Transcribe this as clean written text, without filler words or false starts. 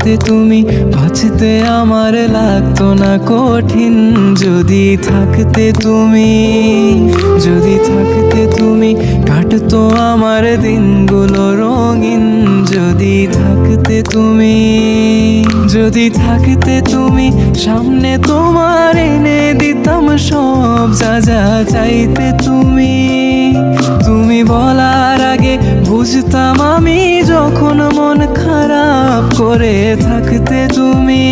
থাকতে তুমি, বাঁচতে আমার লাগতো না কঠিন। যদি থাকতে তুমি, যদি থাকতে তুমি, কাটতো আমার দিনগুলো রঙিন। যদি থাকতে তুমি, যদি থাকতে তুমি, সামনে তোমার এনে দিতাম সব যা যা চাইতে তুমি। তুমি বলার আগে বুঝতাম আমি, যখন মন খারাপ করে থাকতে তুমি।